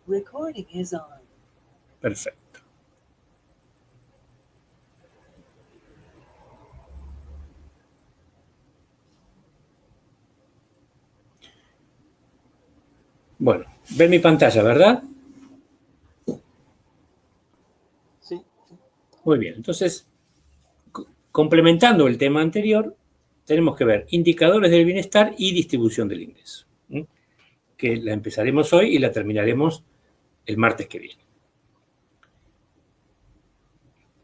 Recording is on. Perfecto. Bueno, ven mi pantalla, ¿verdad? Sí. Muy bien, entonces, complementando el tema anterior, tenemos que ver indicadores del bienestar y distribución del ingreso, que la empezaremos hoy y la terminaremos el martes que viene.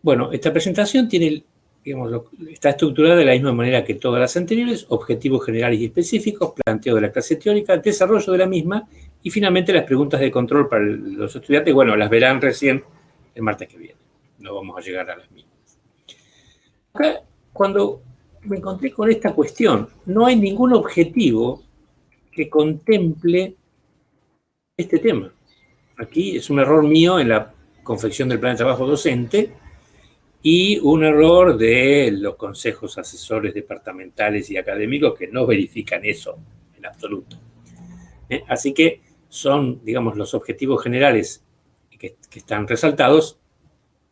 Bueno, esta presentación tiene, digamos, está estructurada de la misma manera que todas las anteriores: objetivos generales y específicos, planteo de la clase teórica, desarrollo de la misma y finalmente las preguntas de control para los estudiantes. Bueno, las verán recién el martes que viene. No vamos a llegar a las mismas. Acá, cuando me encontré con esta cuestión, no hay ningún objetivo que contemple este tema. Aquí es un error mío en la confección del plan de trabajo docente y un error de los consejos asesores departamentales y académicos que no verifican eso en absoluto. Así que son, digamos, los objetivos generales que están resaltados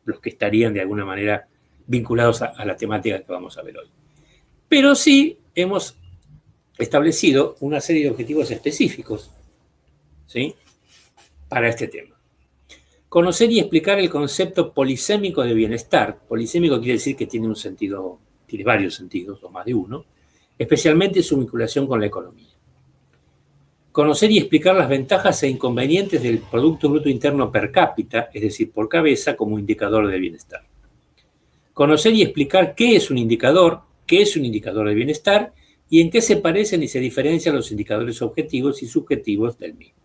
los que estarían de alguna manera vinculados a la temática que vamos a ver hoy. Pero sí hemos establecido una serie de objetivos específicos, ¿sí?, para este tema. Conocer y explicar el concepto polisémico de bienestar. Polisémico quiere decir que tiene un sentido, tiene varios sentidos, o más de uno, especialmente su vinculación con la economía. Conocer y explicar las ventajas e inconvenientes del Producto Bruto Interno per cápita, es decir, por cabeza, como indicador de bienestar. Conocer y explicar qué es un indicador de bienestar y en qué se parecen y se diferencian los indicadores objetivos y subjetivos del mismo.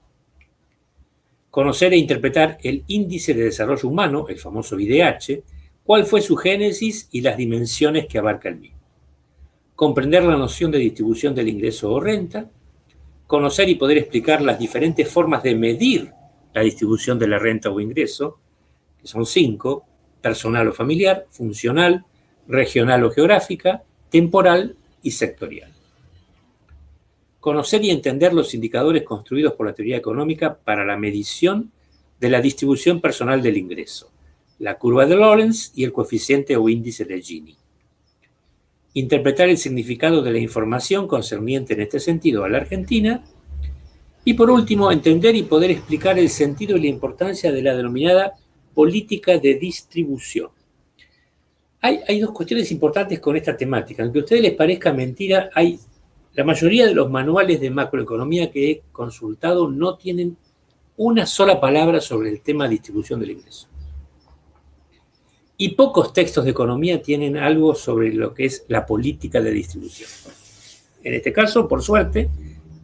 Conocer e interpretar el índice de desarrollo humano, el famoso IDH, cuál fue su génesis y las dimensiones que abarca el mismo. Comprender la noción de distribución del ingreso o renta. Conocer y poder explicar las diferentes formas de medir la distribución de la renta o ingreso, que son 5: personal o familiar, funcional, regional o geográfica, temporal y sectorial. Conocer y entender los indicadores construidos por la teoría económica para la medición de la distribución personal del ingreso, la curva de Lorentz y el coeficiente o índice de Gini. Interpretar el significado de la información concerniente en este sentido a la Argentina. Y por último, entender y poder explicar el sentido y la importancia de la denominada política de distribución. Hay dos cuestiones importantes con esta temática. Aunque a ustedes les parezca mentira, la mayoría de los manuales de macroeconomía que he consultado no tienen una sola palabra sobre el tema de distribución del ingreso. Y pocos textos de economía tienen algo sobre lo que es la política de distribución. En este caso, por suerte,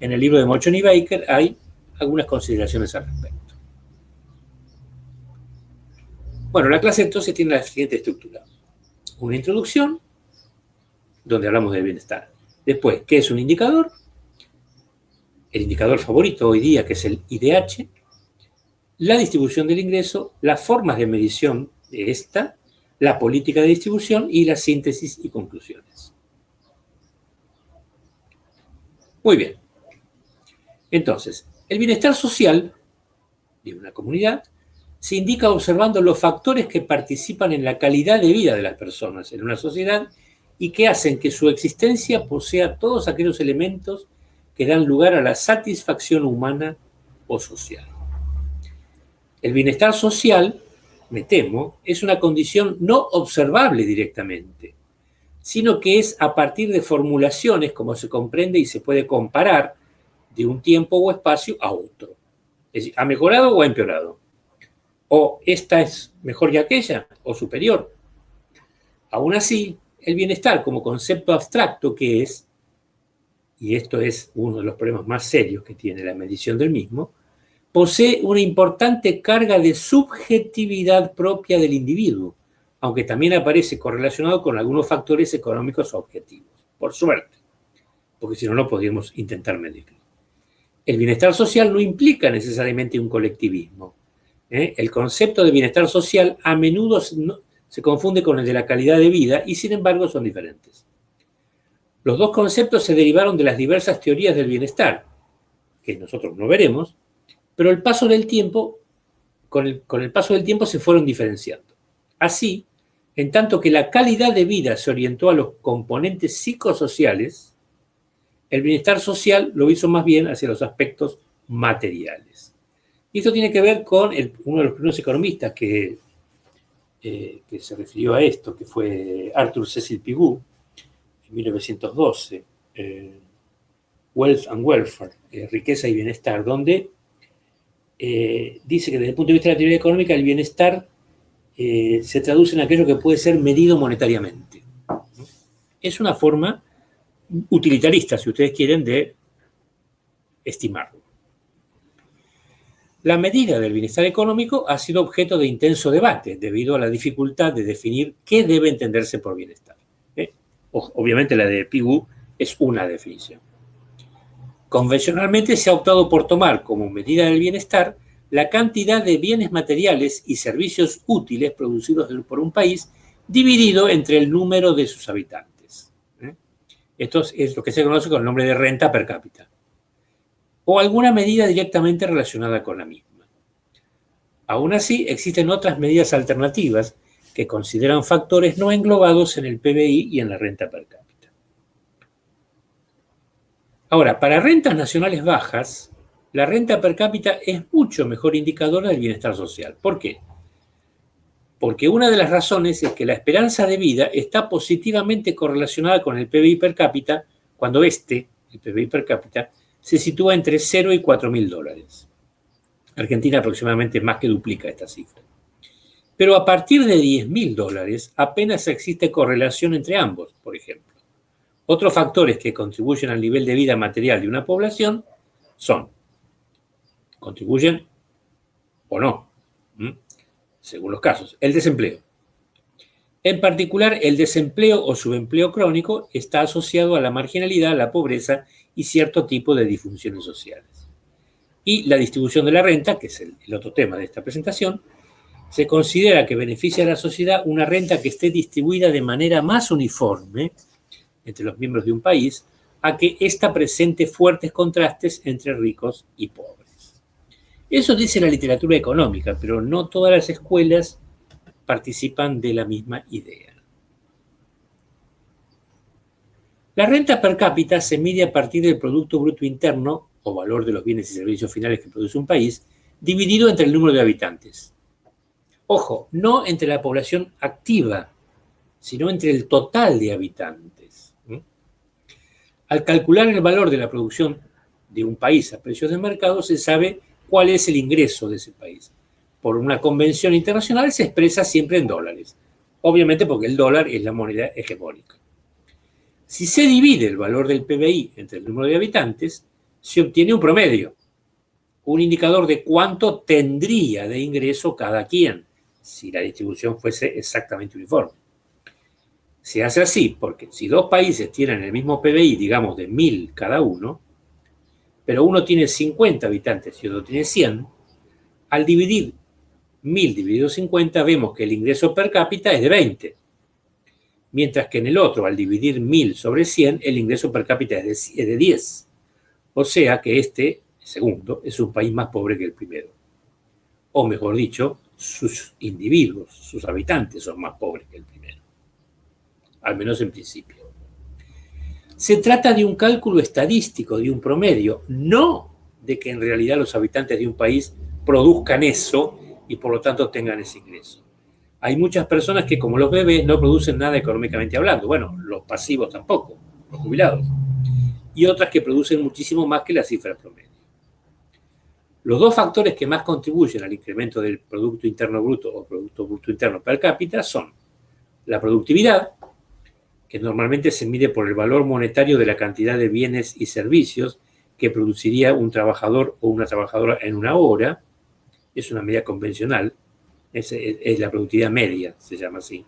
en el libro de Mochon y Baker hay algunas consideraciones al respecto. Bueno, la clase entonces tiene la siguiente estructura: una introducción, donde hablamos del bienestar. Después, ¿qué es un indicador? El indicador favorito hoy día, que es el IDH, la distribución del ingreso, las formas de medición de esta, la política de distribución y la síntesis y conclusiones. Muy bien. Entonces, el bienestar social de una comunidad se indica observando los factores que participan en la calidad de vida de las personas en una sociedad y que hacen que su existencia posea todos aquellos elementos que dan lugar a la satisfacción humana o social. El bienestar social, me temo, es una condición no observable directamente, sino que es a partir de formulaciones, como se comprende y se puede comparar de un tiempo o espacio a otro. Es decir, ¿ha mejorado o ha empeorado? ¿O esta es mejor que aquella o superior? Aún así, el bienestar como concepto abstracto que es, y esto es uno de los problemas más serios que tiene la medición del mismo, posee una importante carga de subjetividad propia del individuo, aunque también aparece correlacionado con algunos factores económicos objetivos, por suerte, porque si no, no podríamos intentar medirlo. El bienestar social no implica necesariamente un colectivismo. El concepto de bienestar social a menudo se confunde con el de la calidad de vida y, sin embargo, son diferentes. Los dos conceptos se derivaron de las diversas teorías del bienestar, que nosotros no veremos, Pero el paso del tiempo, con el paso del tiempo se fueron diferenciando. Así, en tanto que la calidad de vida se orientó a los componentes psicosociales, el bienestar social lo hizo más bien hacia los aspectos materiales. Y esto tiene que ver con uno de los primeros economistas que se refirió a esto, que fue Arthur Cecil Pigou, en 1912, Wealth and Welfare, riqueza y bienestar, donde dice que desde el punto de vista de la teoría económica el bienestar se traduce en aquello que puede ser medido monetariamente. Es una forma utilitarista, si ustedes quieren, de estimarlo. La medida del bienestar económico ha sido objeto de intenso debate debido a la dificultad de definir qué debe entenderse por bienestar. Obviamente la de Pigou es una definición. Convencionalmente se ha optado por tomar como medida del bienestar la cantidad de bienes materiales y servicios útiles producidos por un país dividido entre el número de sus habitantes. Esto es lo que se conoce con el nombre de renta per cápita, o alguna medida directamente relacionada con la misma. Aún así, existen otras medidas alternativas que consideran factores no englobados en el PBI y en la renta per cápita. Ahora, para rentas nacionales bajas, la renta per cápita es mucho mejor indicadora del bienestar social. ¿Por qué? Porque una de las razones es que la esperanza de vida está positivamente correlacionada con el PBI per cápita cuando el PBI per cápita, se sitúa entre 0 y 4.000 dólares. Argentina aproximadamente más que duplica esta cifra. Pero a partir de 10.000 dólares apenas existe correlación entre ambos, por ejemplo. Otros factores que contribuyen al nivel de vida material de una población contribuyen o no, según los casos. El desempleo. En particular, el desempleo o subempleo crónico está asociado a la marginalidad, la pobreza y cierto tipo de disfunciones sociales. Y la distribución de la renta, que es el otro tema de esta presentación, se considera que beneficia a la sociedad una renta que esté distribuida de manera más uniforme entre los miembros de un país, a que ésta presente fuertes contrastes entre ricos y pobres. Eso dice la literatura económica, pero no todas las escuelas participan de la misma idea. La renta per cápita se mide a partir del Producto Bruto Interno, o valor de los bienes y servicios finales que produce un país, dividido entre el número de habitantes. Ojo, no entre la población activa, sino entre el total de habitantes. Al calcular el valor de la producción de un país a precios de mercado, se sabe cuál es el ingreso de ese país. Por una convención internacional se expresa siempre en dólares, obviamente porque el dólar es la moneda hegemónica. Si se divide el valor del PBI entre el número de habitantes, se obtiene un promedio, un indicador de cuánto tendría de ingreso cada quien, si la distribución fuese exactamente uniforme. Se hace así porque si dos países tienen el mismo PBI, digamos de 1.000 cada uno, pero uno tiene 50 habitantes y otro tiene 100, al dividir 1.000 dividido 50 vemos que el ingreso per cápita es de 20, mientras que en el otro, al dividir 1.000 sobre 100, el ingreso per cápita es de 10. O sea que este segundo es un país más pobre que el primero. O mejor dicho, sus individuos, sus habitantes son más pobres que el primero. Al menos en principio. Se trata de un cálculo estadístico, de un promedio, no de que en realidad los habitantes de un país produzcan eso y por lo tanto tengan ese ingreso. Hay muchas personas que, como los bebés, no producen nada económicamente hablando. Bueno, los pasivos tampoco, los jubilados. Y otras que producen muchísimo más que la cifra promedio. Los dos factores que más contribuyen al incremento del Producto Interno Bruto o Producto Bruto Interno per cápita son la productividad, que normalmente se mide por el valor monetario de la cantidad de bienes y servicios que produciría un trabajador o una trabajadora en una hora. Es una medida convencional, es la productividad media, se llama así.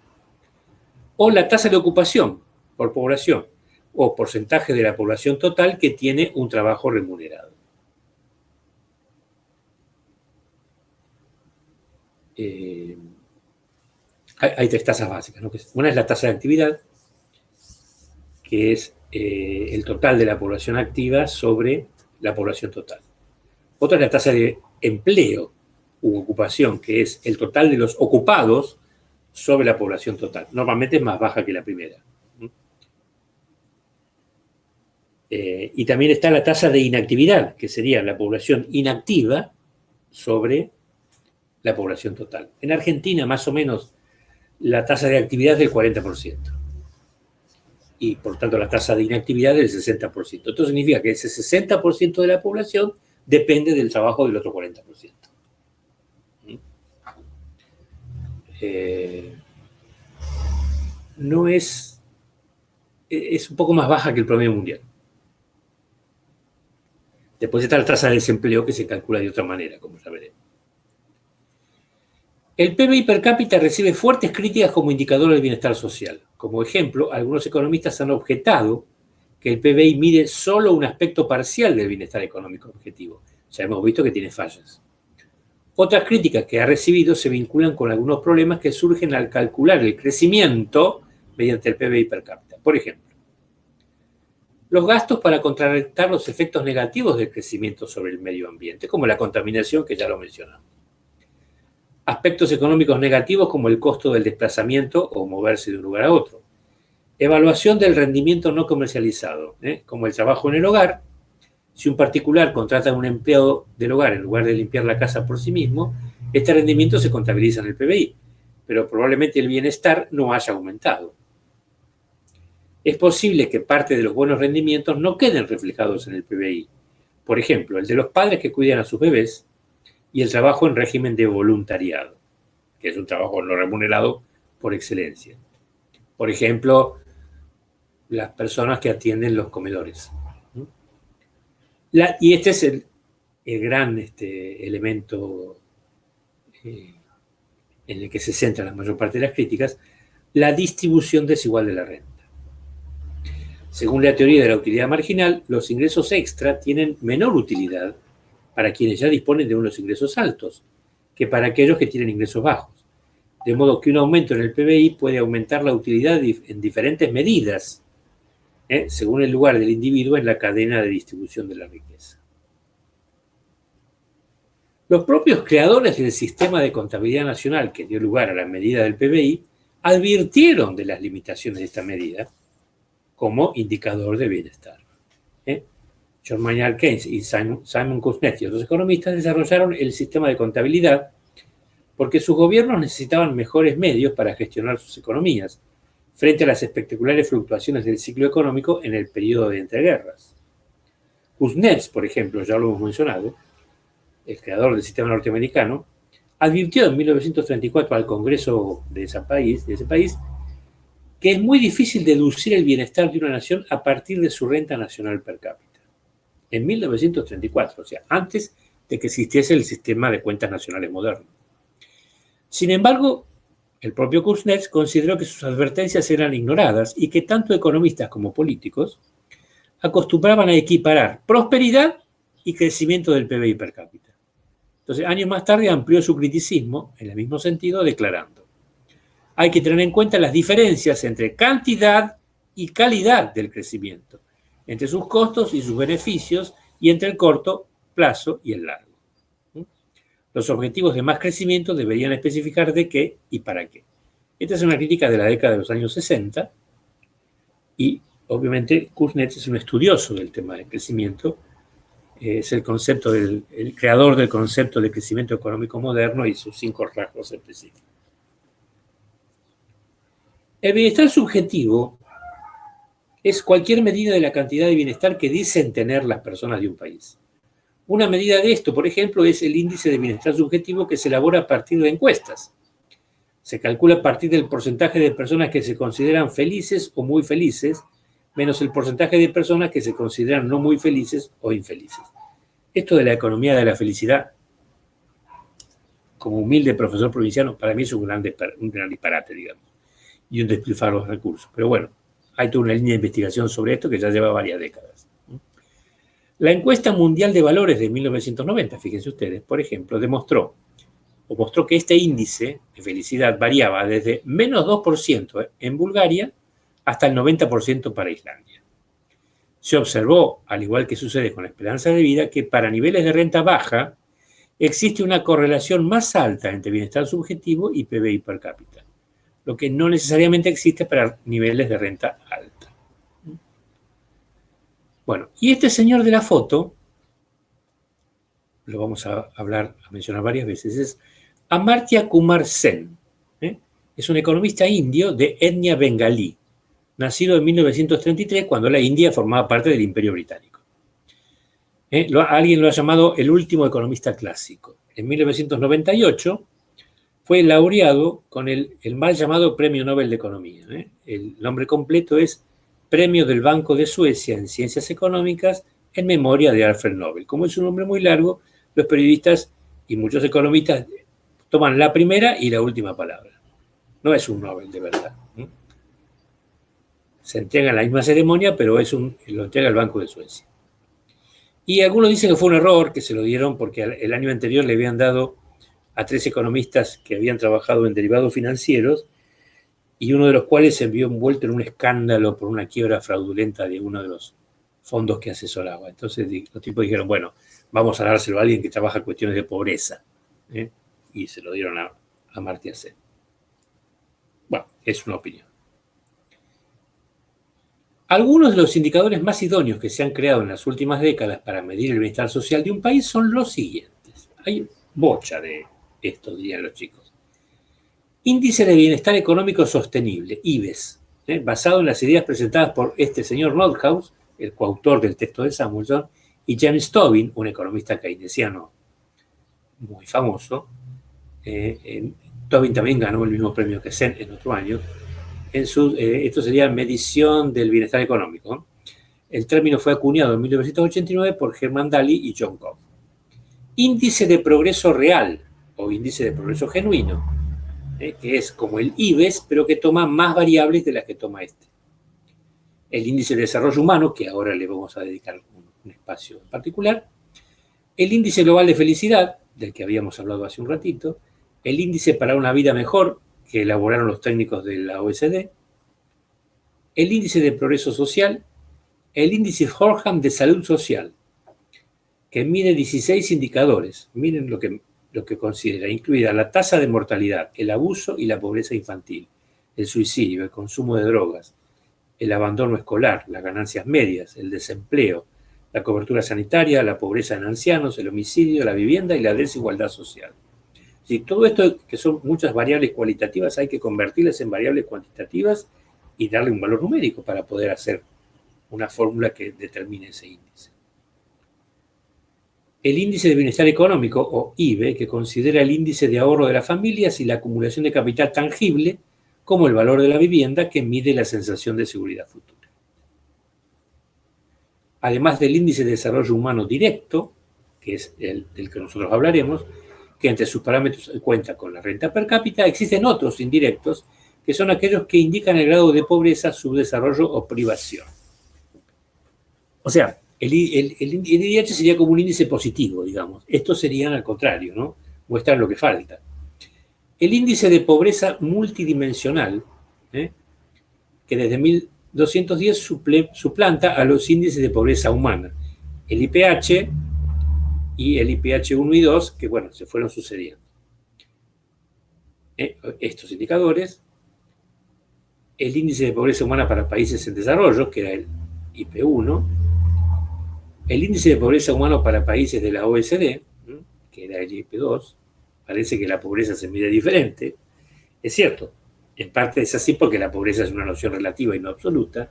O la tasa de ocupación por población, o porcentaje de la población total que tiene un trabajo remunerado. Hay tres tasas básicas, ¿no? Una es la tasa de actividad, que es el total de la población activa sobre la población total. Otra es la tasa de empleo u ocupación, que es el total de los ocupados sobre la población total. Normalmente es más baja que la primera. Y también está la tasa de inactividad, que sería la población inactiva sobre la población total. En Argentina, más o menos, la tasa de actividad es del 40%. Y, por tanto, la tasa de inactividad es del 60%. Esto significa que ese 60% de la población depende del trabajo del otro 40%. No es un poco más baja que el promedio mundial. Después está la tasa de desempleo, que se calcula de otra manera, como ya veremos. El PBI per cápita recibe fuertes críticas como indicador del bienestar social. Como ejemplo, algunos economistas han objetado que el PBI mide solo un aspecto parcial del bienestar económico objetivo. Ya hemos visto que tiene fallas. Otras críticas que ha recibido se vinculan con algunos problemas que surgen al calcular el crecimiento mediante el PBI per cápita. Por ejemplo, los gastos para contrarrestar los efectos negativos del crecimiento sobre el medio ambiente, como la contaminación, que ya lo mencionamos. Aspectos económicos negativos como el costo del desplazamiento o moverse de un lugar a otro. Evaluación del rendimiento no comercializado, como el trabajo en el hogar. Si un particular contrata a un empleado del hogar en lugar de limpiar la casa por sí mismo, este rendimiento se contabiliza en el PBI, pero probablemente el bienestar no haya aumentado. Es posible que parte de los buenos rendimientos no queden reflejados en el PBI. Por ejemplo, el de los padres que cuidan a sus bebés y el trabajo en régimen de voluntariado, que es un trabajo no remunerado por excelencia. Por ejemplo, las personas que atienden los comedores. Y este es el gran elemento en el que se centra la mayor parte de las críticas, la distribución desigual de la renta. Según la teoría de la utilidad marginal, los ingresos extra tienen menor utilidad para quienes ya disponen de unos ingresos altos que para aquellos que tienen ingresos bajos. De modo que un aumento en el PBI puede aumentar la utilidad en diferentes medidas, según el lugar del individuo en la cadena de distribución de la riqueza. Los propios creadores del sistema de contabilidad nacional que dio lugar a la medida del PBI advirtieron de las limitaciones de esta medida como indicador de bienestar. John Maynard Keynes y Simon Kuznets y otros economistas desarrollaron el sistema de contabilidad porque sus gobiernos necesitaban mejores medios para gestionar sus economías frente a las espectaculares fluctuaciones del ciclo económico en el periodo de entreguerras. Kuznets, por ejemplo, ya lo hemos mencionado, el creador del sistema norteamericano, advirtió en 1934 al Congreso de ese país que es muy difícil deducir el bienestar de una nación a partir de su renta nacional per cápita. En 1934, o sea, antes de que existiese el sistema de cuentas nacionales moderno. Sin embargo, el propio Kuznets consideró que sus advertencias eran ignoradas y que tanto economistas como políticos acostumbraban a equiparar prosperidad y crecimiento del PBI per cápita. Entonces, años más tarde amplió su criticismo en el mismo sentido, declarando: hay que tener en cuenta las diferencias entre cantidad y calidad del crecimiento, entre sus costos y sus beneficios, y entre el corto plazo y el largo. Los objetivos de más crecimiento deberían especificar de qué y para qué. Esta es una crítica de la década de los años 60 y, obviamente, Kuznets es un estudioso del tema del crecimiento, es el creador del concepto de crecimiento económico moderno y sus 5 rasgos específicos. El bienestar subjetivo es cualquier medida de la cantidad de bienestar que dicen tener las personas de un país. Una medida de esto, por ejemplo, es el índice de bienestar subjetivo que se elabora a partir de encuestas. Se calcula a partir del porcentaje de personas que se consideran felices o muy felices, menos el porcentaje de personas que se consideran no muy felices o infelices. Esto de la economía de la felicidad, como humilde profesor provinciano, para mí es un gran disparate, digamos, y un despilfarro de recursos. Pero bueno, hay toda una línea de investigación sobre esto que ya lleva varias décadas. La encuesta mundial de valores de 1990, fíjense ustedes, por ejemplo, mostró que este índice de felicidad variaba desde menos 2% en Bulgaria hasta el 90% para Islandia. Se observó, al igual que sucede con la esperanza de vida, que para niveles de renta baja existe una correlación más alta entre bienestar subjetivo y PBI per cápita, lo que no necesariamente existe para niveles de renta alta. Bueno, y este señor de la foto, lo vamos a mencionar varias veces, es Amartya Kumar Sen. Es un economista indio de etnia bengalí, nacido en 1933 cuando la India formaba parte del Imperio Británico. Alguien lo ha llamado el último economista clásico. En 1998 fue laureado con el mal llamado Premio Nobel de Economía. El nombre completo es Premio del Banco de Suecia en Ciencias Económicas en memoria de Alfred Nobel. Como es un nombre muy largo, los periodistas y muchos economistas toman la primera y la última palabra. No es un Nobel de verdad. Se entrega en la misma ceremonia, pero lo entrega el Banco de Suecia. Y algunos dicen que fue un error, que se lo dieron porque el año anterior le habían dado a 3 economistas que habían trabajado en derivados financieros y uno de los cuales se vio envuelto en un escándalo por una quiebra fraudulenta de uno de los fondos que asesoraba. Entonces los tipos dijeron, bueno, vamos a dárselo a alguien que trabaja en cuestiones de pobreza. Y se lo dieron a Amartya Sen. Bueno, es una opinión. Algunos de los indicadores más idóneos que se han creado en las últimas décadas para medir el bienestar social de un país son los siguientes. Hay bocha de esto, dirían los chicos. Índice de Bienestar Económico Sostenible, IBES, basado en las ideas presentadas por este señor Nordhaus, el coautor del texto de Samuelson, y James Tobin, un economista keynesiano muy famoso. Tobin también ganó el mismo premio que Sen en otro año. Esto sería medición del bienestar económico. El término fue acuñado en 1989 por Herman Daly y John Cobb. Índice de progreso real o índice de progreso genuino, que es como el IBES, pero que toma más variables de las que toma este. El índice de desarrollo humano, que ahora le vamos a dedicar un espacio en particular. El índice global de felicidad, del que habíamos hablado hace un ratito. El índice para una vida mejor, que elaboraron los técnicos de la OECD. El índice de progreso social. El índice Horham de salud social, que mide 16 indicadores. Miren lo que considera, incluida la tasa de mortalidad, el abuso y la pobreza infantil, el suicidio, el consumo de drogas, el abandono escolar, las ganancias medias, el desempleo, la cobertura sanitaria, la pobreza en ancianos, el homicidio, la vivienda y la desigualdad social. Si todo esto, que son muchas variables cualitativas, hay que convertirlas en variables cuantitativas y darle un valor numérico para poder hacer una fórmula que determine ese índice. El índice de bienestar económico, o IBE, que considera el índice de ahorro de las familias y la acumulación de capital tangible, como el valor de la vivienda, que mide la sensación de seguridad futura. Además del índice de desarrollo humano directo, que es el del que nosotros hablaremos, que entre sus parámetros cuenta con la renta per cápita, existen otros indirectos, que son aquellos que indican el grado de pobreza, subdesarrollo o privación. O sea, el IDH sería como un índice positivo, digamos. Estos serían al contrario, ¿no? Muestran lo que falta. El índice de pobreza multidimensional, que desde 1210 suplanta a los índices de pobreza humana. El IPH y el IPH 1 y 2, que bueno, se fueron sucediendo. Estos indicadores, el índice de pobreza humana para países en desarrollo, que era el IP1, el índice de pobreza humana para países de la OECD, que era el IP2, parece que la pobreza se mide diferente. Es cierto, en parte es así porque la pobreza es una noción relativa y no absoluta.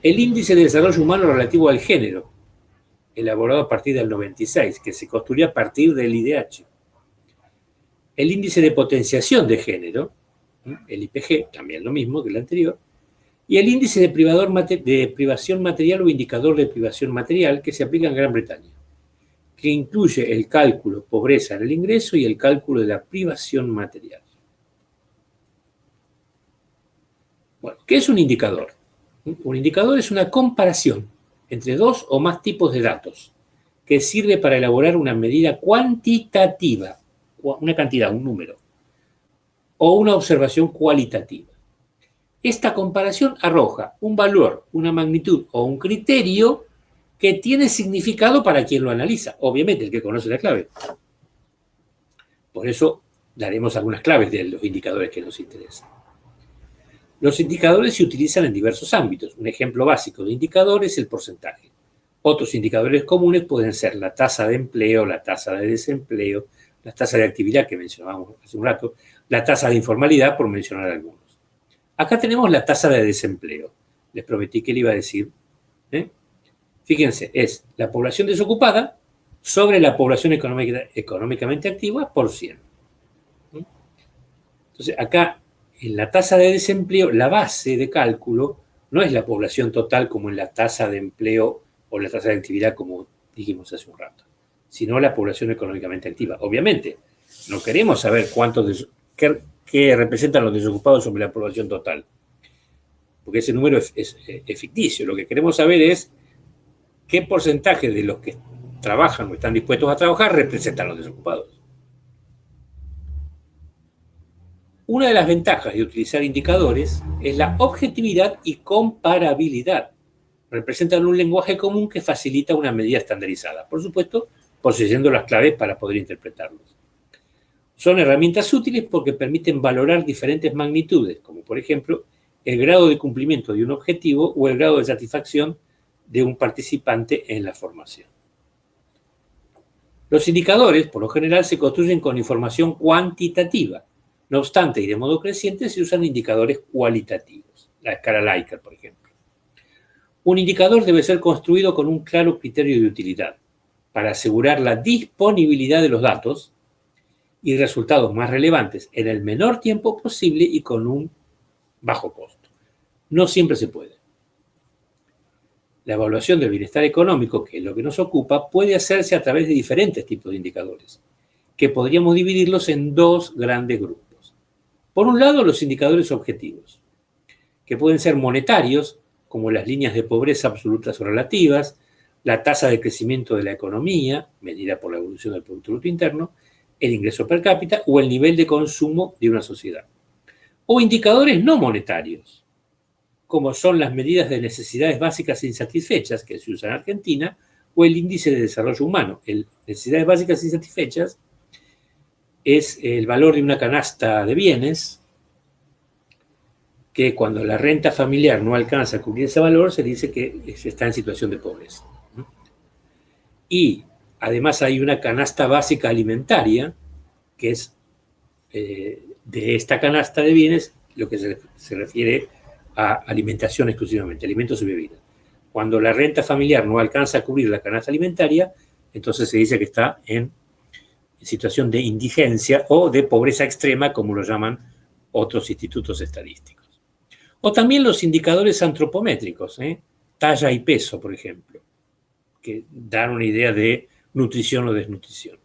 El índice de desarrollo humano relativo al género, elaborado a partir del 96, que se construyó a partir del IDH. El índice de potenciación de género, el IPG, también lo mismo que el anterior, y el índice de privación material o indicador de privación material que se aplica en Gran Bretaña, que incluye el cálculo pobreza en el ingreso y el cálculo de la privación material. Bueno, ¿qué es un indicador? Un indicador es una comparación entre dos o más tipos de datos que sirve para elaborar una medida cuantitativa, una cantidad, un número, o una observación cualitativa. Esta comparación arroja un valor, una magnitud o un criterio que tiene significado para quien lo analiza, obviamente el que conoce la clave. Por eso daremos algunas claves de los indicadores que nos interesan. Los indicadores se utilizan en diversos ámbitos. Un ejemplo básico de indicador es el porcentaje. Otros indicadores comunes pueden ser la tasa de empleo, la tasa de desempleo, la tasa de actividad que mencionábamos hace un rato, la tasa de informalidad, por mencionar algunos. Acá tenemos la tasa de desempleo. Les prometí que le iba a decir. Fíjense, es la población desocupada sobre la población económicamente activa por 100. Entonces, acá, en la tasa de desempleo, la base de cálculo no es la población total como en la tasa de empleo o la tasa de actividad, como dijimos hace un rato, sino la población económicamente activa. Obviamente, no queremos saber qué representan los desocupados sobre la población total, porque ese número es ficticio. Lo que queremos saber es qué porcentaje de los que trabajan o están dispuestos a trabajar representan los desocupados. Una de las ventajas de utilizar indicadores es la objetividad y comparabilidad. Representan un lenguaje común que facilita una medida estandarizada, por supuesto, poseyendo las claves para poder interpretarlos. Son herramientas útiles porque permiten valorar diferentes magnitudes, como por ejemplo el grado de cumplimiento de un objetivo o el grado de satisfacción de un participante en la formación. Los indicadores, por lo general, se construyen con información cuantitativa. No obstante, y de modo creciente, se usan indicadores cualitativos, la escala Likert, por ejemplo. Un indicador debe ser construido con un claro criterio de utilidad para asegurar la disponibilidad de los datos y resultados más relevantes en el menor tiempo posible y con un bajo costo. No siempre se puede. La evaluación del bienestar económico, que es lo que nos ocupa, puede hacerse a través de diferentes tipos de indicadores, que podríamos dividirlos en dos grandes grupos. Por un lado, los indicadores objetivos, que pueden ser monetarios, como las líneas de pobreza absolutas o relativas, la tasa de crecimiento de la economía, medida por la evolución del Producto Bruto Interno, el ingreso per cápita o el nivel de consumo de una sociedad. O indicadores no monetarios, como son las medidas de necesidades básicas insatisfechas que se usan en Argentina, o el índice de desarrollo humano. Necesidades básicas insatisfechas es el valor de una canasta de bienes que cuando la renta familiar no alcanza a cubrir ese valor, se dice que se está en situación de pobreza. Y además hay una canasta básica alimentaria, que es de esta canasta de bienes lo que se refiere a alimentación exclusivamente, alimentos y bebidas. Cuando la renta familiar no alcanza a cubrir la canasta alimentaria, entonces se dice que está en situación de indigencia o de pobreza extrema, como lo llaman otros institutos estadísticos. O también los indicadores antropométricos, talla y peso, por ejemplo, que dan una idea de nutrición o desnutrición.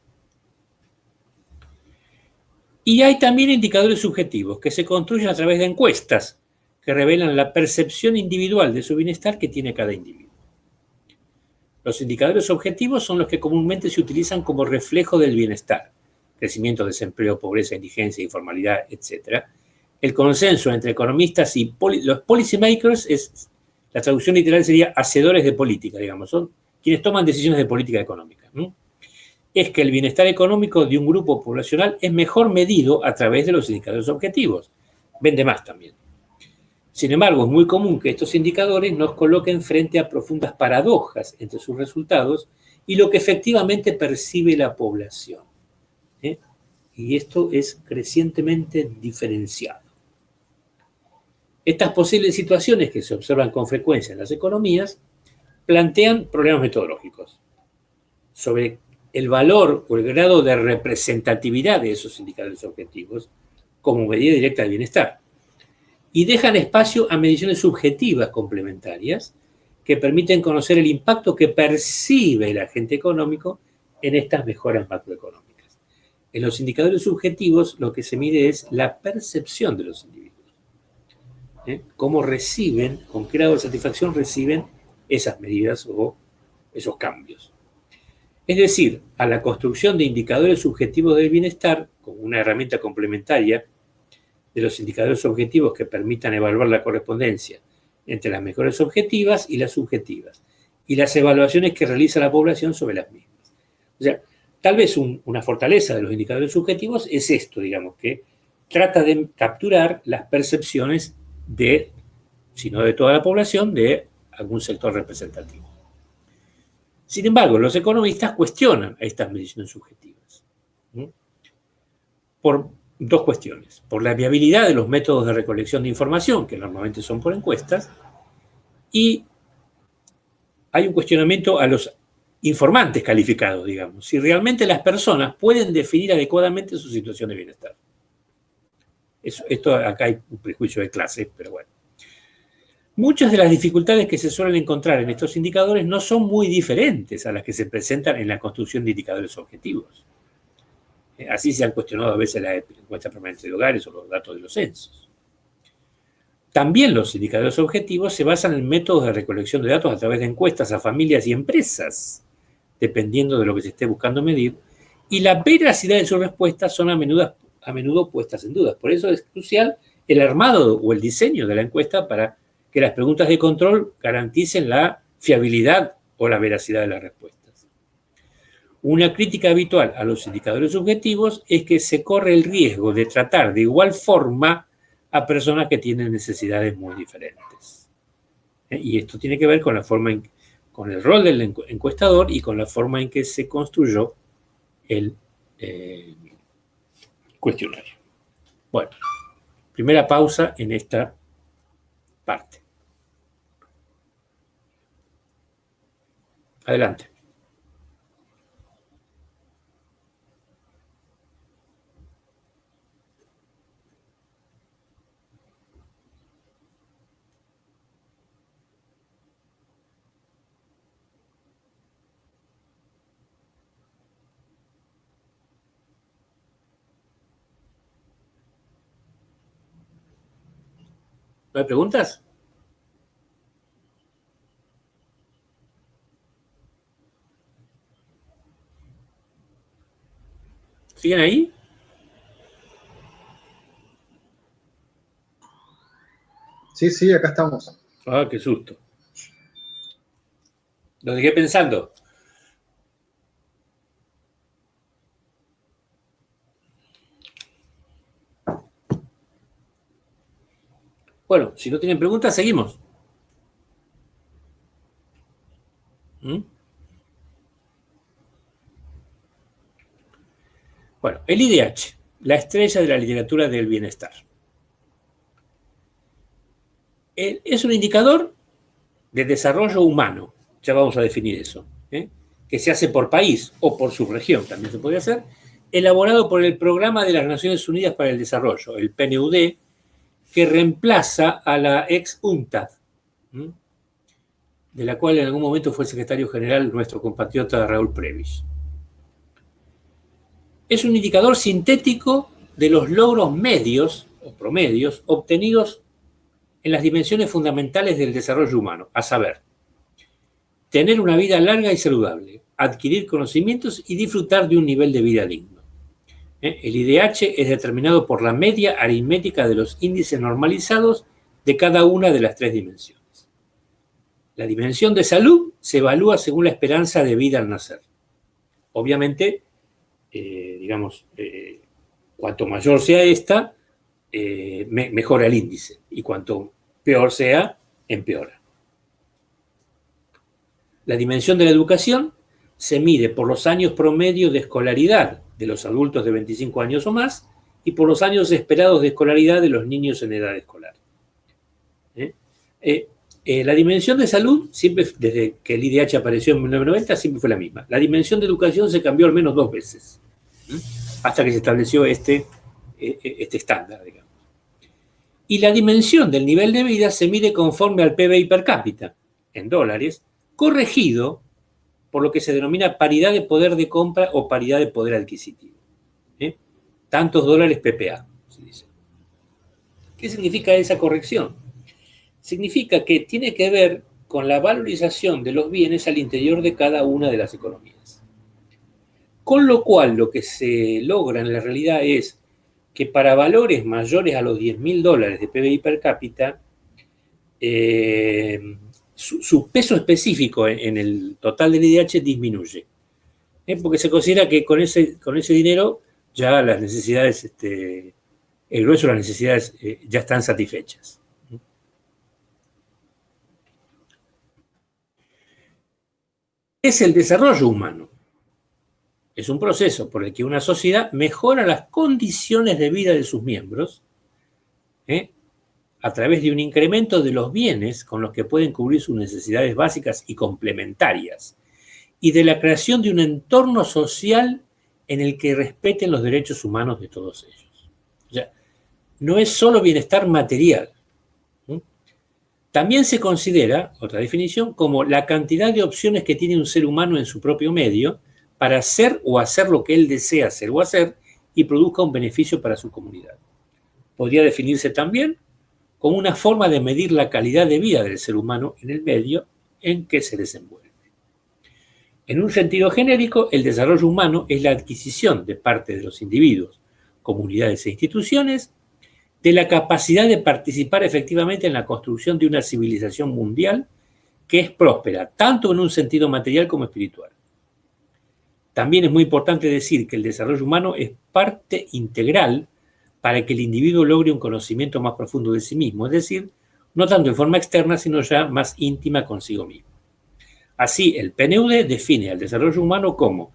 Y hay también indicadores subjetivos que se construyen a través de encuestas que revelan la percepción individual de su bienestar que tiene cada individuo. Los indicadores objetivos son los que comúnmente se utilizan como reflejo del bienestar, crecimiento, desempleo, pobreza, indigencia, informalidad, etc. El consenso entre economistas y los policymakers, la traducción literal sería hacedores de política, digamos, son quienes toman decisiones de política económica. Es que el bienestar económico de un grupo poblacional es mejor medido a través de los indicadores objetivos. Vende más también. Sin embargo, es muy común que estos indicadores nos coloquen frente a profundas paradojas entre sus resultados y lo que efectivamente percibe la población. Y esto es crecientemente diferenciado. Estas posibles situaciones que se observan con frecuencia en las economías plantean problemas metodológicos sobre el valor o el grado de representatividad de esos indicadores objetivos como medida directa del bienestar y dejan espacio a mediciones subjetivas complementarias que permiten conocer el impacto que percibe el agente económico en estas mejoras macroeconómicas. En los indicadores subjetivos lo que se mide es la percepción de los individuos. Cómo reciben, con qué grado de satisfacción reciben esas medidas o esos cambios. Es decir, a la construcción de indicadores subjetivos del bienestar, como una herramienta complementaria de los indicadores objetivos que permitan evaluar la correspondencia entre las mejores objetivas y las subjetivas, y las evaluaciones que realiza la población sobre las mismas. O sea, Tal vez una fortaleza de los indicadores subjetivos es esto, digamos, que trata de capturar las percepciones de, si no de toda la población, de algún sector representativo. Sin embargo, los economistas cuestionan estas mediciones subjetivas. Por dos cuestiones. Por la viabilidad de los métodos de recolección de información, que normalmente son por encuestas, y hay un cuestionamiento a los informantes calificados, digamos, si realmente las personas pueden definir adecuadamente su situación de bienestar. Esto acá hay un prejuicio de clase, pero bueno. Muchas de las dificultades que se suelen encontrar en estos indicadores no son muy diferentes a las que se presentan en la construcción de indicadores objetivos. Así se han cuestionado a veces la encuesta permanente de hogares o los datos de los censos. También los indicadores objetivos se basan en métodos de recolección de datos a través de encuestas a familias y empresas, dependiendo de lo que se esté buscando medir, y la veracidad de sus respuestas son a menudo puestas en dudas. Por eso es crucial el armado o el diseño de la encuesta para que las preguntas de control garanticen la fiabilidad o la veracidad de las respuestas. Una crítica habitual a los indicadores subjetivos es que se corre el riesgo de tratar de igual forma a personas que tienen necesidades muy diferentes. Y esto tiene que ver con la forma con el rol del encuestador y con la forma en que se construyó el cuestionario. Bueno, primera pausa en esta parte. Adelante. ¿No hay preguntas? ¿Siguen ahí? Sí, acá estamos. Ah, qué susto. Lo dejé pensando. Bueno, si no tienen preguntas, seguimos. Bueno, el IDH, la estrella de la literatura del bienestar. Es un indicador de desarrollo humano, ya vamos a definir eso, que se hace por país o por subregión, también se puede hacer, elaborado por el Programa de las Naciones Unidas para el Desarrollo, el PNUD, que reemplaza a la ex-UNCTAD, de la cual en algún momento fue el secretario general nuestro compatriota Raúl Prebisch. Es un indicador sintético de los logros medios o promedios obtenidos en las dimensiones fundamentales del desarrollo humano, a saber, tener una vida larga y saludable, adquirir conocimientos y disfrutar de un nivel de vida digno. El IDH es determinado por la media aritmética de los índices normalizados de cada una de las tres dimensiones. La dimensión de salud se evalúa según la esperanza de vida al nacer. Obviamente, cuanto mayor sea esta, mejora el índice, y cuanto peor sea, empeora. La dimensión de la educación se mide por los años promedio de escolaridad de los adultos de 25 años o más y por los años esperados de escolaridad de los niños en edad escolar. La dimensión de salud, siempre, desde que el IDH apareció en 1990, siempre fue la misma. La dimensión de educación se cambió al menos 2 veces, hasta que se estableció este estándar, digamos. Y la dimensión del nivel de vida se mide conforme al PBI per cápita, en dólares, corregido por lo que se denomina paridad de poder de compra o paridad de poder adquisitivo. Tantos dólares PPA, se dice. ¿Qué significa esa corrección? Significa que tiene que ver con la valorización de los bienes al interior de cada una de las economías. Con lo cual, lo que se logra en la realidad es que para valores mayores a los $10.000 de PBI per cápita, su peso específico en el total del IDH disminuye. Porque se considera que con ese dinero ya las necesidades, el grueso de las necesidades ya están satisfechas. Es el desarrollo humano. Es un proceso por el que una sociedad mejora las condiciones de vida de sus miembros a través de un incremento de los bienes con los que pueden cubrir sus necesidades básicas y complementarias, y de la creación de un entorno social en el que respeten los derechos humanos de todos ellos. O sea, no es solo bienestar material. También se considera, otra definición, como la cantidad de opciones que tiene un ser humano en su propio medio para hacer o hacer lo que él desea hacer o hacer y produzca un beneficio para su comunidad. Podría definirse también como una forma de medir la calidad de vida del ser humano en el medio en que se desenvuelve. En un sentido genérico, el desarrollo humano es la adquisición de parte de los individuos, comunidades e instituciones de la capacidad de participar efectivamente en la construcción de una civilización mundial que es próspera, tanto en un sentido material como espiritual. También es muy importante decir que el desarrollo humano es parte integral para que el individuo logre un conocimiento más profundo de sí mismo, es decir, no tanto en forma externa, sino ya más íntima consigo mismo. Así, el PNUD define al desarrollo humano como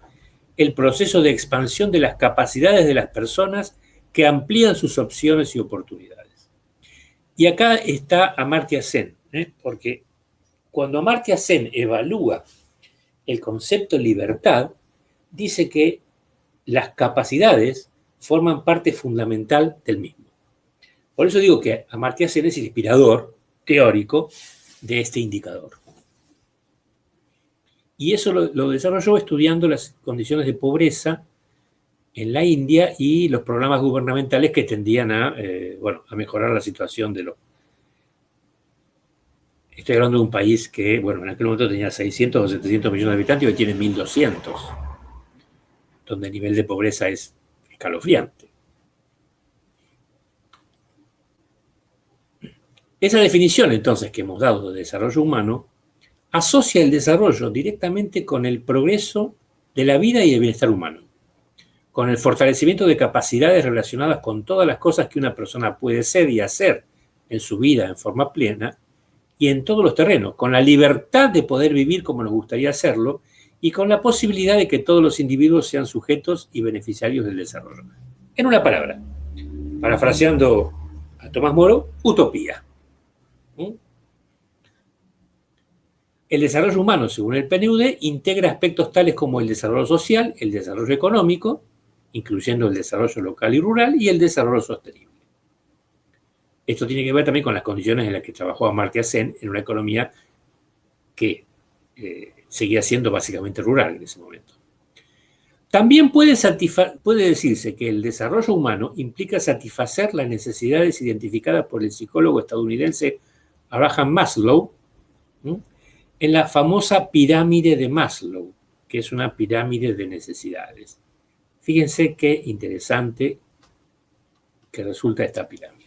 el proceso de expansión de las capacidades de las personas que amplían sus opciones y oportunidades. Y acá está Amartya Sen, porque cuando Amartya Sen evalúa el concepto libertad, dice que las capacidades forman parte fundamental del mismo. Por eso digo que Amartya Sen es el inspirador teórico de este indicador. Y eso lo desarrolló estudiando las condiciones de pobreza en la India y los programas gubernamentales que tendían a mejorar la situación de los... Estoy hablando de un país que, en aquel momento tenía 600 o 700 millones de habitantes y hoy tiene 1.200, donde el nivel de pobreza es escalofriante. Esa definición, entonces, que hemos dado de desarrollo humano, asocia el desarrollo directamente con el progreso de la vida y del bienestar humano, con el fortalecimiento de capacidades relacionadas con todas las cosas que una persona puede ser y hacer en su vida en forma plena y en todos los terrenos, con la libertad de poder vivir como nos gustaría hacerlo y con la posibilidad de que todos los individuos sean sujetos y beneficiarios del desarrollo. En una palabra, parafraseando a Tomás Moro, utopía. El desarrollo humano, según el PNUD, integra aspectos tales como el desarrollo social, el desarrollo económico, incluyendo el desarrollo local y rural, y el desarrollo sostenible. Esto tiene que ver también con las condiciones en las que trabajó Amartya Sen en una economía que seguía siendo básicamente rural en ese momento. También puede decirse que el desarrollo humano implica satisfacer las necesidades identificadas por el psicólogo estadounidense Abraham Maslow, en la famosa pirámide de Maslow, que es una pirámide de necesidades. Fíjense qué interesante que resulta esta pirámide.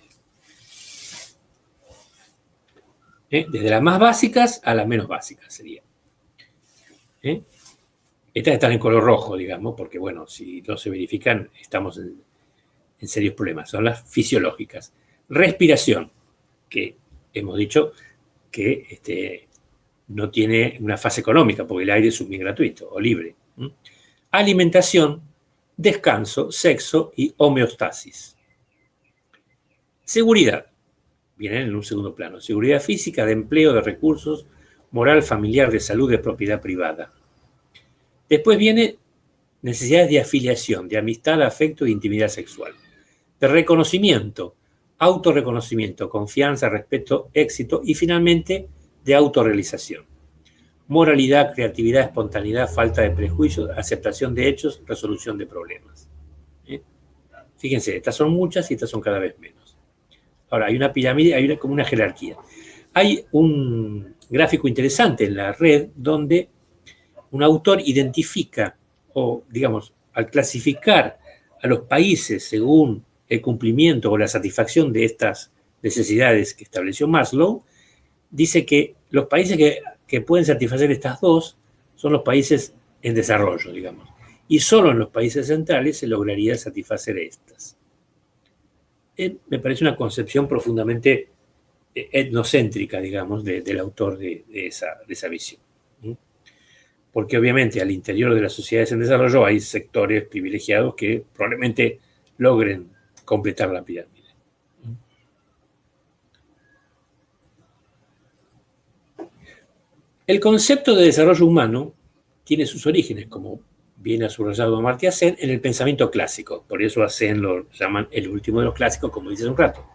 Desde las más básicas a las menos básicas sería. Estas están en color rojo, digamos, porque, si no se verifican, estamos en serios problemas. Son las fisiológicas. Respiración, que hemos dicho que no tiene una fase económica, porque el aire es un bien gratuito o libre. Alimentación, descanso, sexo y homeostasis. Seguridad, vienen en un segundo plano. Seguridad física, de empleo, de recursos, moral, familiar, de salud, de propiedad privada. Después viene necesidades de afiliación, de amistad, afecto e intimidad sexual. De reconocimiento, autorreconocimiento, confianza, respeto, éxito y finalmente de autorrealización. Moralidad, creatividad, espontaneidad, falta de prejuicios, aceptación de hechos, resolución de problemas. Fíjense, estas son muchas y estas son cada vez menos. Ahora, hay una pirámide, hay como una jerarquía. Hay un gráfico interesante en la red donde un autor identifica, o digamos, al clasificar a los países según el cumplimiento o la satisfacción de estas necesidades que estableció Maslow, dice que los países que pueden satisfacer estas dos son los países en desarrollo, digamos. y solo en los países centrales se lograría satisfacer estas. Me parece una concepción profundamente etnocéntrica, digamos, del autor de esa visión. Porque obviamente al interior de las sociedades en desarrollo hay sectores privilegiados que probablemente logren completar la pirámide. El concepto de desarrollo humano tiene sus orígenes, como bien ha subrayado Amartya Sen, en el pensamiento clásico. Por eso a Sen lo llaman el último de los clásicos, como dice hace un rato.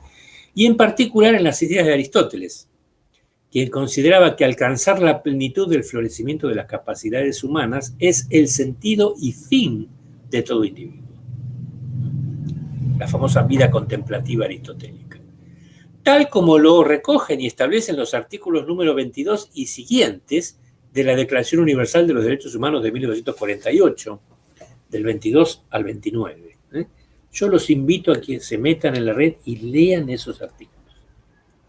Y en particular en las ideas de Aristóteles, quien consideraba que alcanzar la plenitud del florecimiento de las capacidades humanas es el sentido y fin de todo individuo. La famosa vida contemplativa aristotélica. Tal como lo recogen y establecen los artículos número 22 y siguientes de la Declaración Universal de los Derechos Humanos de 1948, del 22 al 29. Yo los invito a que se metan en la red y lean esos artículos,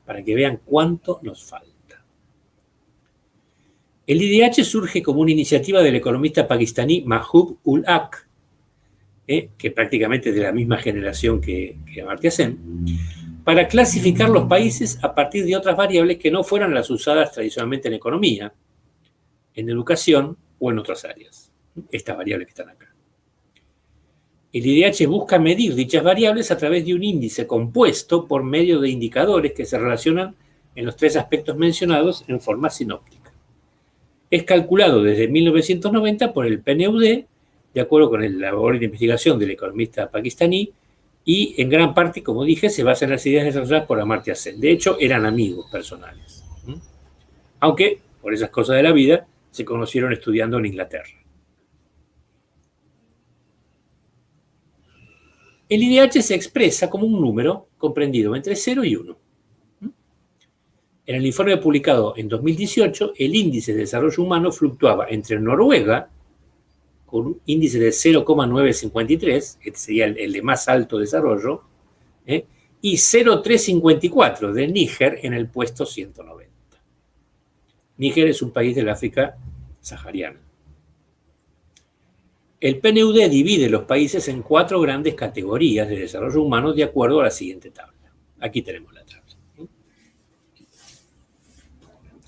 para que vean cuánto nos falta. El IDH surge como una iniciativa del economista pakistaní Mahbub ul Haq, que prácticamente es de la misma generación que Amartya Sen, para clasificar los países a partir de otras variables que no fueran las usadas tradicionalmente en economía, en educación o en otras áreas. Estas variables que están acá. El IDH busca medir dichas variables a través de un índice compuesto por medio de indicadores que se relacionan en los tres aspectos mencionados en forma sinóptica. Es calculado desde 1990 por el PNUD, de acuerdo con el labor de investigación del economista pakistaní, y en gran parte, como dije, se basa en las ideas desarrolladas por Amartya Sen. De hecho, eran amigos personales. Aunque, por esas cosas de la vida, se conocieron estudiando en Inglaterra. El IDH se expresa como un número comprendido entre 0 y 1. En el informe publicado en 2018, el índice de desarrollo humano fluctuaba entre Noruega, con un índice de 0,953, este sería el de más alto desarrollo, y 0,354 de Níger en el puesto 190. Níger es un país del África sahariana. El PNUD divide los países en 4 grandes categorías de desarrollo humano de acuerdo a la siguiente tabla. Aquí tenemos la tabla.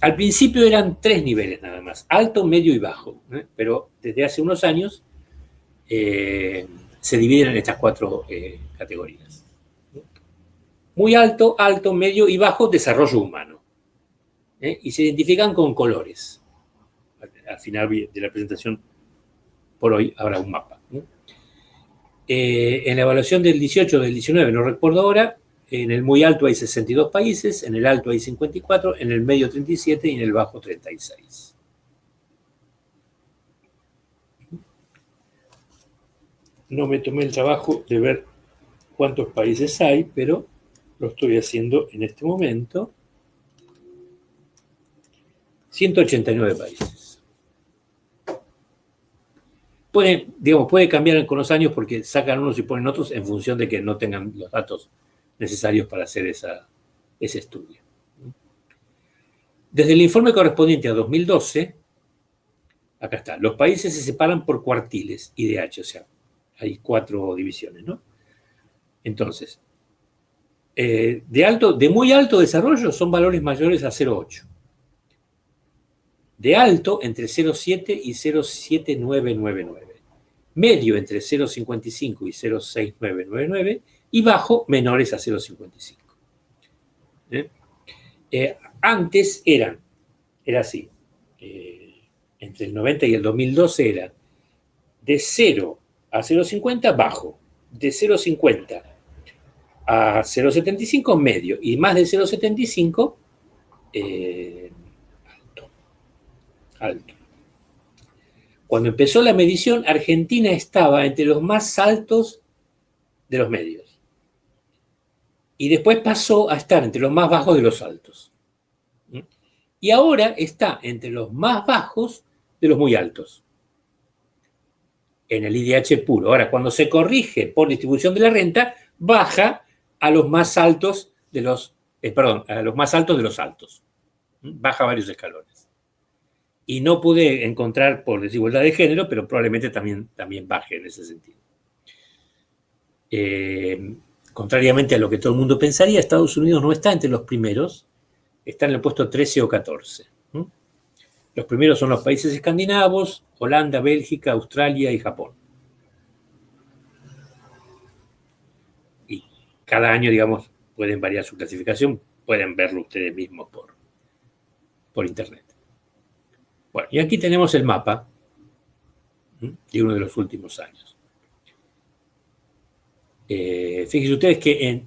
Al principio eran 3 niveles nada más, alto, medio y bajo, pero desde hace unos años se dividen en estas 4 categorías. Muy alto, alto, medio y bajo, desarrollo humano. Y se identifican con colores. Al final de la presentación, por hoy, habrá un mapa. En la evaluación del 18 o del 19, no recuerdo ahora, en el muy alto hay 62 países, en el alto hay 54, en el medio 37 y en el bajo 36. No me tomé el trabajo de ver cuántos países hay, pero lo estoy haciendo en este momento. 189 países. Puede cambiar con los años porque sacan unos y ponen otros en función de que no tengan los datos necesarios para hacer ese estudio. Desde el informe correspondiente a 2012, acá está, los países se separan por cuartiles, IDH, o sea, hay 4 divisiones, ¿no? Entonces, de muy alto desarrollo son valores mayores a 0,8. De alto, entre 0,7 y 0,7999. Medio, entre 0,55 y 0,6999. Y bajo, menores a 0,55. Antes era así. Entre el 90 y el 2012 era de 0 a 0,50 bajo, de 0,50 a 0,75 medio y más de 0,75 alto. Cuando empezó la medición, Argentina estaba entre los más altos de los medios. Y después pasó a estar entre los más bajos de los altos. Y ahora está entre los más bajos de los muy altos. En el IDH puro. Ahora, cuando se corrige por distribución de la renta, baja a los más altos de los, a los más altos de los altos. Baja varios escalones. Y no pude encontrar por desigualdad de género, pero probablemente también baje en ese sentido. Contrariamente a lo que todo el mundo pensaría, Estados Unidos no está entre los primeros, está en el puesto 13 o 14. Los primeros son los países escandinavos, Holanda, Bélgica, Australia y Japón. Y cada año, digamos, pueden variar su clasificación, pueden verlo ustedes mismos por internet. Bueno, y aquí tenemos el mapa de uno de los últimos años. Fíjense ustedes que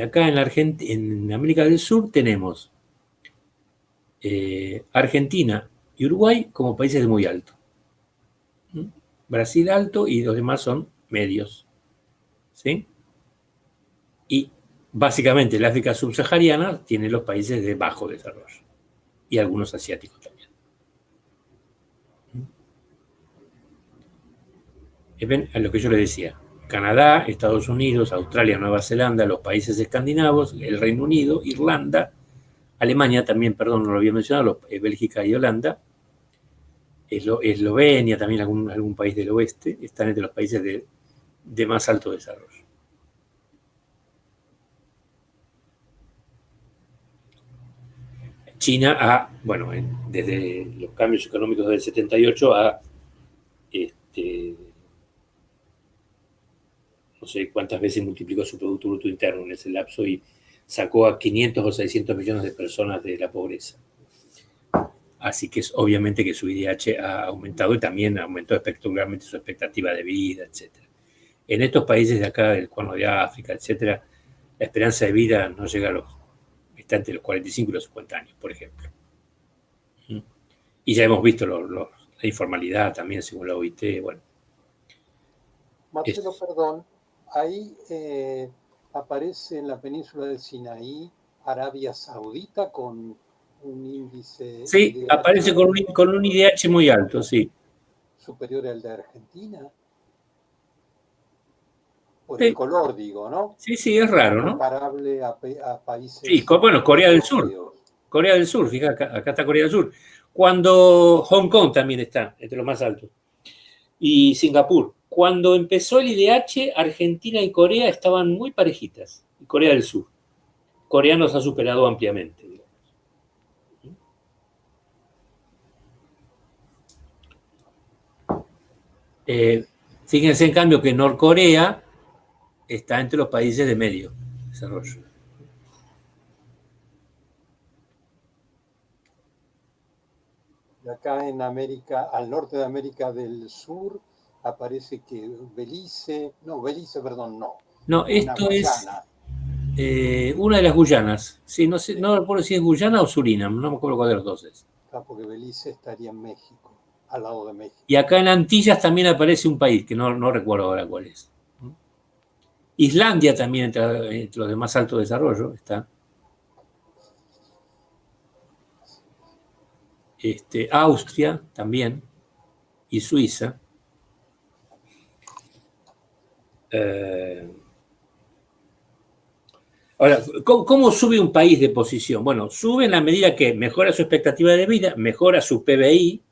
acá en América del Sur tenemos Argentina y Uruguay como países de muy alto. Brasil alto y los demás son medios. ¿Sí? Y básicamente el África subsahariana tiene los países de bajo desarrollo y algunos asiáticos también. Ven a lo que yo les decía. Canadá, Estados Unidos, Australia, Nueva Zelanda, los países escandinavos, el Reino Unido, Irlanda, Alemania también, perdón, no lo había mencionado, Bélgica y Holanda, Eslovenia, también algún país del oeste, están entre los países de más alto desarrollo. China desde los cambios económicos del 78 no sé cuántas veces multiplicó su Producto Bruto Interno en ese lapso y sacó a 500 o 600 millones de personas de la pobreza. Así que es obviamente que su IDH ha aumentado y también aumentó espectacularmente su expectativa de vida, etc. En estos países de acá, del Cuerno de África, etc., la esperanza de vida no llega está entre los 45 y los 50 años, por ejemplo. Y ya hemos visto la informalidad también, según la OIT. Bueno. Marcelo, perdón, ahí aparece en la península de Sinaí Arabia Saudita con un índice... Sí, IDH aparece con un IDH muy alto, sí. Superior al de Argentina. Por el color, digo, ¿no? Sí, es raro, ¿no? Comparable a países... Sí, bueno, Corea del Sur. Corea del Sur, fíjate, acá está Corea del Sur. Cuando Hong Kong también está entre los más altos. Y Singapur. Cuando empezó el IDH, Argentina y Corea estaban muy parejitas. Y Corea del Sur. Corea nos ha superado ampliamente. Fíjense, en cambio, que Norcorea está entre los países de medio desarrollo. Y acá en América, al norte de América del Sur, aparece que Belice, no, esto es una de las Guyanas. Sí, no recuerdo si es Guyana o Surinam, no me acuerdo cuál de los dos es. Porque Belice estaría en México, al lado de México. Y acá en Antillas también aparece un país, que no recuerdo ahora cuál es. Islandia también entre los de más alto desarrollo está. Austria también, y Suiza. Ahora, ¿cómo sube un país de posición? Bueno, sube en la medida que mejora su expectativa de vida, mejora su PBI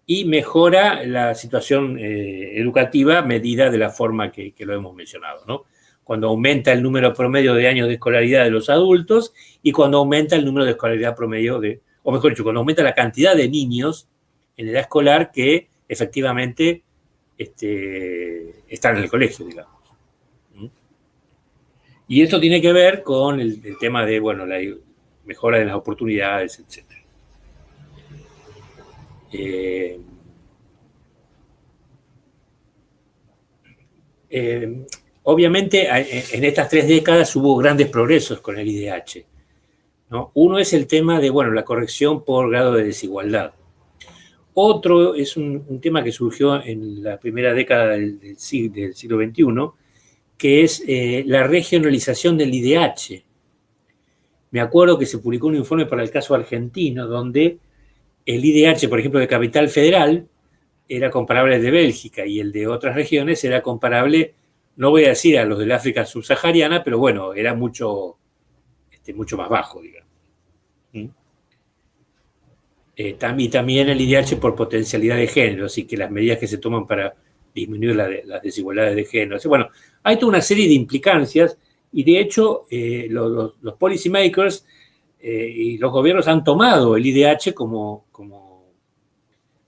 y mejora la situación educativa medida de la forma que lo hemos mencionado, ¿no? Cuando aumenta el número promedio de años de escolaridad de los adultos y cuando aumenta el número de escolaridad promedio o mejor dicho, cuando aumenta la cantidad de niños en edad escolar que efectivamente están en el colegio, digamos. Y esto tiene que ver con el tema de, la mejora de las oportunidades, etc. Obviamente, en estas 3 décadas hubo grandes progresos con el IDH, ¿no? Uno es el tema de, la corrección por grado de desigualdad. Otro es un tema que surgió en la primera década del siglo XXI, que es la regionalización del IDH. Me acuerdo que se publicó un informe para el caso argentino, donde el IDH, por ejemplo, de Capital Federal, era comparable al de Bélgica, y el de otras regiones era comparable, no voy a decir a los del África subsahariana, pero bueno, era mucho más bajo, digamos. Y también el IDH por potencialidad de género, así que las medidas que se toman para disminuir las desigualdades de género. Así, bueno, hay toda una serie de implicancias y de hecho los policy makers y los gobiernos han tomado el IDH como,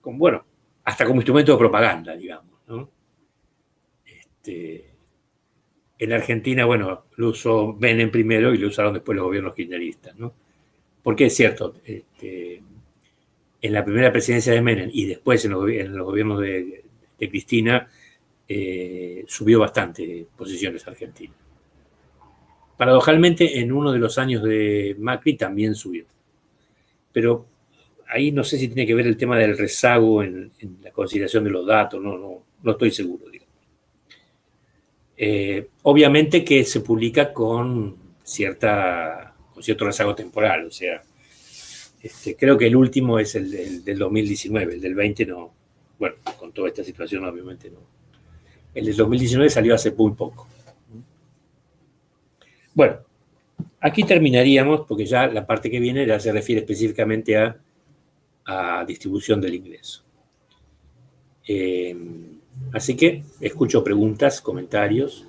bueno, hasta como instrumento de propaganda, digamos, ¿no? En Argentina, bueno, lo usó Menem primero y lo usaron después los gobiernos kirchneristas, ¿no? Porque es cierto, en la primera presidencia de Menem y después en los gobiernos de Cristina, subió bastante posiciones Argentina. Paradojalmente, en uno de los años de Macri también subió. Pero ahí no sé si tiene que ver el tema del rezago en la consideración de los datos, no estoy seguro, digamos. Obviamente que se publica con cierto rezago temporal, o sea, creo que el último es el del 2019, el del 20 no, bueno, con toda esta situación obviamente no. El del 2019 salió hace muy poco. Bueno, aquí terminaríamos porque ya la parte que viene ya se refiere específicamente a distribución del ingreso. Así que escucho preguntas, comentarios.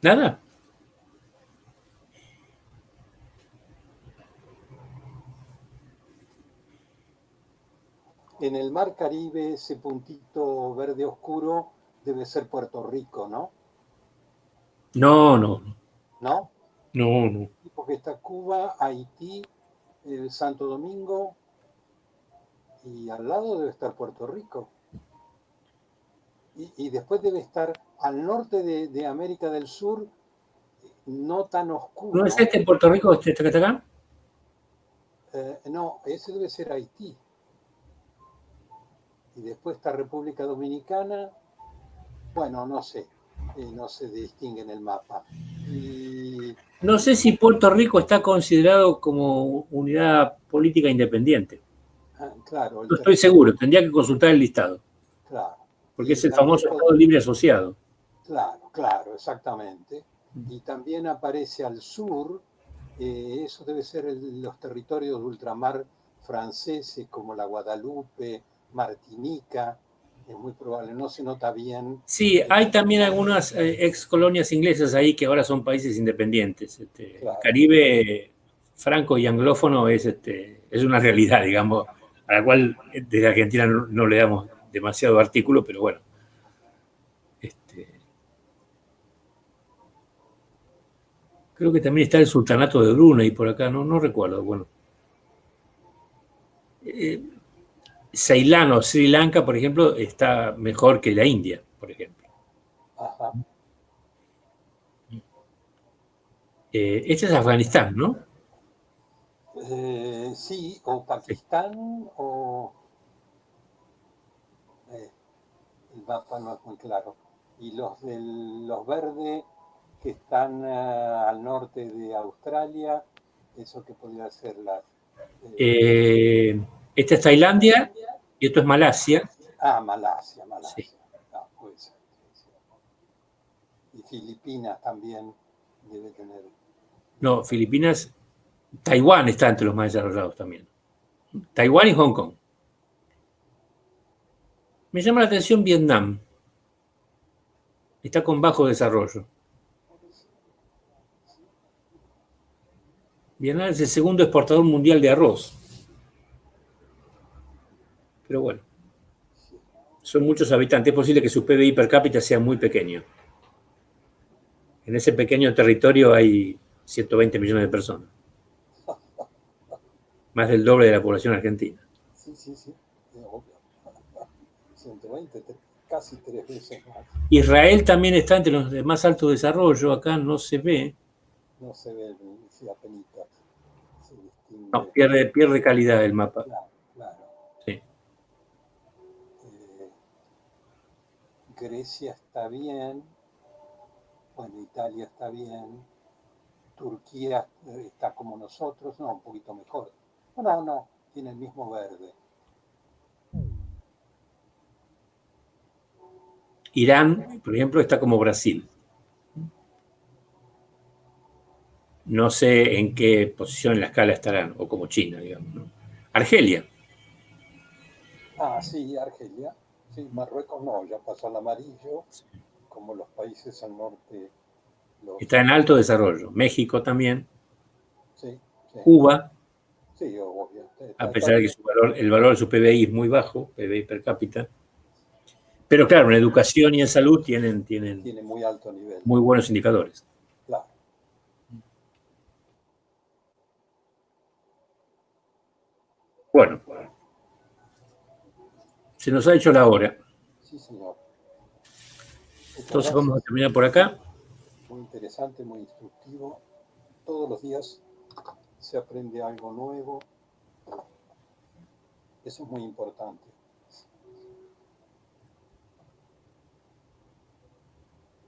¿Nada? En el mar Caribe, ese puntito verde oscuro debe ser Puerto Rico, ¿no? No. ¿No? No. Porque está Cuba, Haití, el Santo Domingo y al lado debe estar Puerto Rico. Y después debe estar al norte de América del Sur, no tan oscuro. ¿No es en Puerto Rico que está acá? No, ese debe ser Haití. Y después está República Dominicana. Bueno, no sé, no se distingue en el mapa. No sé si Puerto Rico está considerado como unidad política independiente. Claro. No estoy seguro, tendría que consultar el listado. Claro. Porque es el famoso Estado Libre Asociado. Claro, exactamente. Y también aparece al sur, eso debe ser los territorios de ultramar franceses como la Guadalupe, Martinica, es muy probable, no se nota bien. Sí, hay también algunas ex colonias inglesas ahí que ahora son países independientes. Claro. El Caribe franco y anglófono es una realidad, digamos, a la cual desde Argentina no le damos demasiado artículo, pero bueno. Creo que también está el sultanato de Brunei por acá, no recuerdo, bueno. Ceilán o Sri Lanka, por ejemplo, está mejor que la India, por ejemplo. Ajá. Este es Afganistán, ¿no? Sí, o Pakistán, sí. O... el mapa no es muy claro. Y los verdes que están al norte de Australia, eso que podría ser las... esta es Tailandia y esto es Malasia. Malasia. Sí. No, puede ser. Y Filipinas también debe tener... No, Filipinas, Taiwán está entre los más desarrollados también. Taiwán y Hong Kong. Me llama la atención Vietnam. Está con bajo desarrollo. Vietnam es el segundo exportador mundial de arroz. Pero bueno, son muchos habitantes. Es posible que su PBI per cápita sea muy pequeño. En ese pequeño territorio hay 120 millones de personas. Más del doble de la población argentina. Sí, obvio. 120, casi 3 veces más. Israel también está entre los de más alto desarrollo. Acá no se ve. No se ve, sí, apenas. Se distingue. No, pierde calidad el mapa. Claro. Sí. Grecia está bien. Bueno, Italia está bien, Turquía está como nosotros, no, un poquito mejor. No, no, tiene el mismo verde. Irán, por ejemplo, está como Brasil. No sé en qué posición en la escala estarán, o como China, digamos, ¿no? Argelia. Ah, sí, Argelia. Sí, Marruecos no, ya pasó al amarillo, como los países al norte. Está en alto desarrollo. México también. Sí, sí, Cuba, sí, obvio. a pesar de que el valor de su PBI es muy bajo, PBI per cápita. Pero claro, en educación y en salud tienen Tiene muy alto nivel, muy buenos indicadores. claro. Bueno, se nos ha hecho la hora. Sí, señor. Muchas Entonces vamos a gracias. terminar por acá. Muy interesante, muy instructivo. Todos los días se aprende algo nuevo. Eso es muy importante.